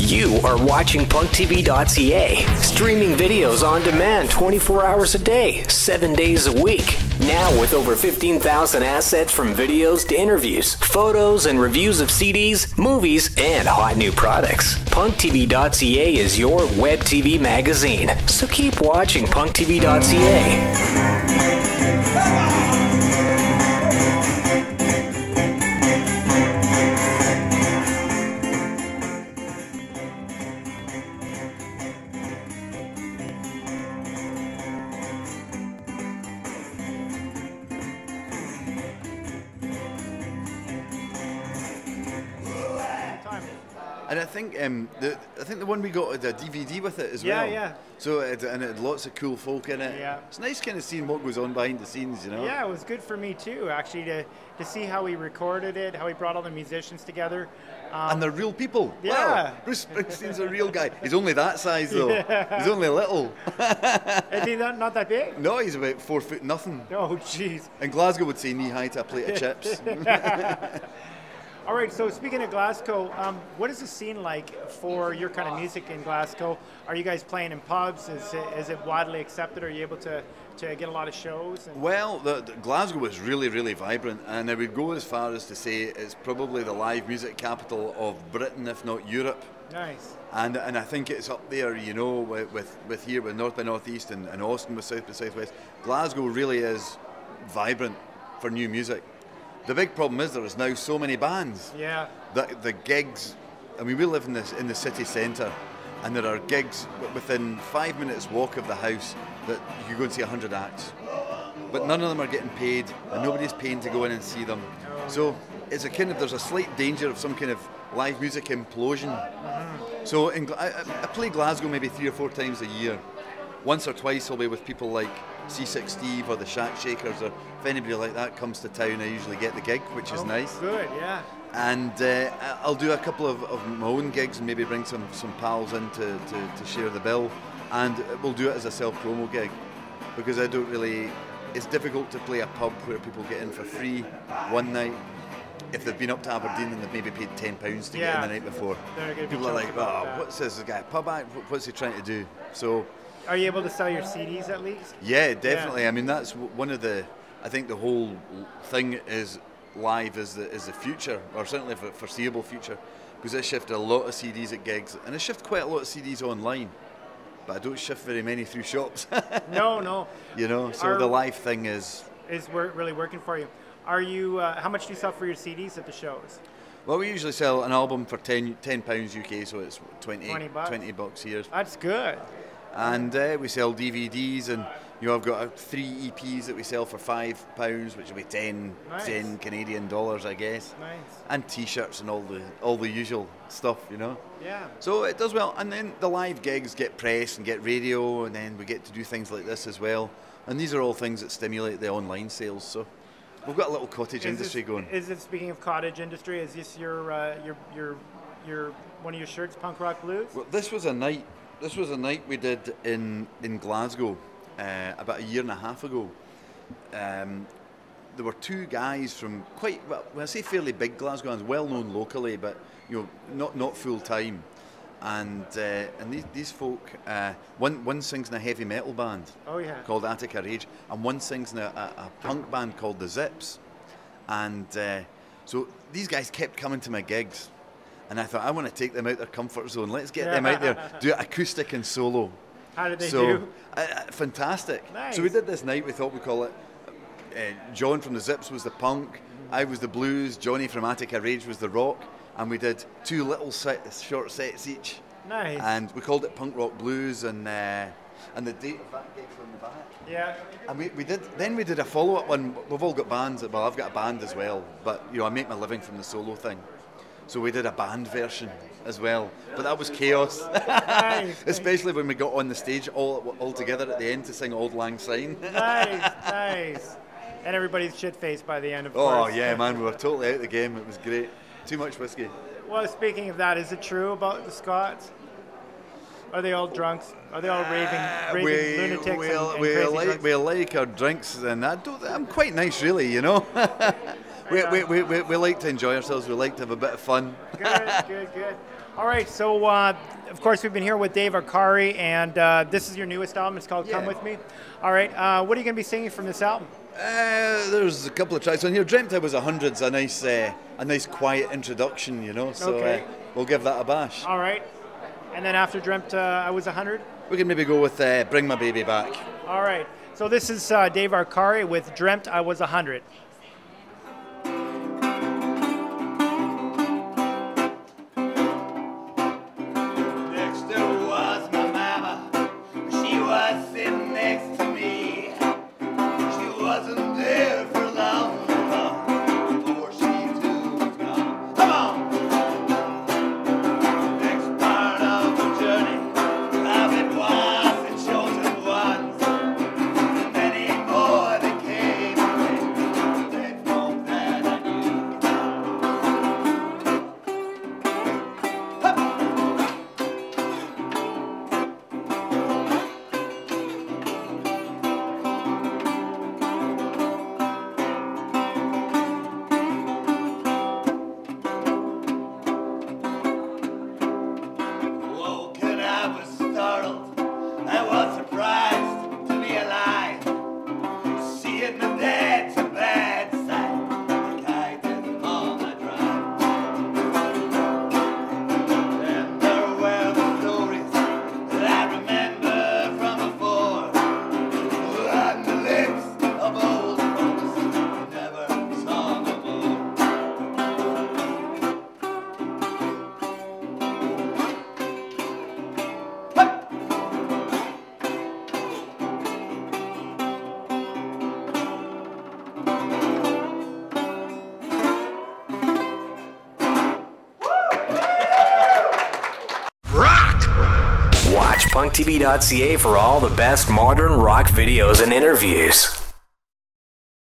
You are watching PunkTV.ca, streaming videos on demand 24 hours a day, 7 days a week. Now with over 15,000 assets from videos to interviews, photos and reviews of CDs, movies, and hot new products. PunkTV.ca is your web TV magazine, so keep watching PunkTV.ca. And I think the one we got had a DVD with it as well. Yeah. So and it had lots of cool folk in it. Yeah. It's nice kind of seeing what goes on behind the scenes, you know. Yeah, it was good for me too, actually, to see how he recorded it, how he brought all the musicians together. And they're real people. Yeah. Wow. Bruce Springsteen's a real guy. He's only that size though. Yeah. He's only little. Is he not that big? No, he's about 4 foot nothing. Oh, jeez. And Glasgow would say knee high to a plate of chips. All right, so speaking of Glasgow, what is the scene like for your kind of music in Glasgow? Are you guys playing in pubs? Is it widely accepted? Are you able to get a lot of shows? Well, the Glasgow is really, really vibrant, and I would go as far as to say it's probably the live music capital of Britain, if not Europe. Nice. And I think it's up there, you know, with here, with North by Northeast and Austin with South by Southwest. Glasgow really is vibrant for new music. The big problem is there is now so many bands. Yeah. The gigs, I mean, we live in the city centre, and there are gigs within 5 minutes walk of the house that you can go and see 100 acts. But none of them are getting paid, and nobody's paying to go in and see them. So it's there's a slight danger of some kind of live music implosion. Mm-hmm. So I play Glasgow maybe 3 or 4 times a year. Once or twice I'll be with people like C6 Steve or the Shack Shakers, or if anybody like that comes to town, I usually get the gig, which is nice. Good, yeah. And I'll do a couple of my own gigs and maybe bring some pals in to share the bill, and we'll do it as a self-promo gig, because I don't really, it's difficult to play a pub where people get in for free one night if they've been up to Aberdeen and they've maybe paid £10 to get in the night before. People are like, oh, what's this guy, pub act, what's he trying to do? So. Are you able to sell your CDs at least? Yeah, definitely. Yeah. I mean, that's one of the, I think the whole thing is live is the future, or certainly for foreseeable future, because I shift a lot of CDs at gigs, and I shift quite a lot of CDs online, but I don't shift very many through shops. No. You know, so the live thing is really working for you. Are you, how much do you sell for your CDs at the shows? Well, we usually sell an album for £10 UK, so it's 20 bucks here. That's good. And we sell DVDs, and I've got 3 EPs that we sell for £5, which will be 10 Canadian dollars, I guess. Nice. And T-shirts and all the usual stuff, you know. Yeah. So it does well, and then the live gigs get press and get radio, and then we get to do things like this as well. And these are all things that stimulate the online sales. So we've got a little cottage industry going. Is it, speaking of cottage industry, is this your one of your shirts, Punk Rock Blues? Well, this was a night we did in Glasgow about a year and a half ago. There were 2 guys from quite, well, when I say fairly big Glasgow, well known locally, but not full time. And these folk, one sings in a heavy metal band called Arcari, and one sings in a punk band called the Zips. And so these guys kept coming to my gigs. And I thought, I want to take them out their comfort zone. Let's get them out there, do it acoustic and solo. How did they do? Fantastic. Nice. So we did this night, we thought we'd call it, John from the Zips was the punk, I was the blues, Johnny from Attica Rage was the rock, and we did 2 little short sets each. Nice. And we called it Punk Rock Blues, and the date of that gig's on the back. Yeah. And we did a follow-up one. We've all got bands. Well, I've got a band as well, but I make my living from the solo thing. So we did a band version as well, but that was chaos. Nice. Especially when we got on the stage all together at the end to sing Auld Lang Syne. Nice. And everybody's shit-faced by the end, of course. Oh yeah, man, we were totally out of the game. It was great. Too much whiskey. Well, speaking of that, is it true about the Scots? Are they all drunks? Are they all raving lunatics and crazy we like our drinks, and I'm quite nice, really, you know. We like to enjoy ourselves. We like to have a bit of fun. Good. All right, so of course we've been here with Dave Arcari, and this is your newest album. It's called Come With Me. All right, what are you going to be singing from this album? There's a couple of tracks on here. Dreamt I Was 100's a nice quiet introduction, you know, so we'll give that a bash. All right, and then after Dreamt I Was 100? We can maybe go with Bring My Baby Back. All right, so this is Dave Arcari with Dreamt I Was 100. Watch PunkTV.ca for all the best modern rock videos and interviews.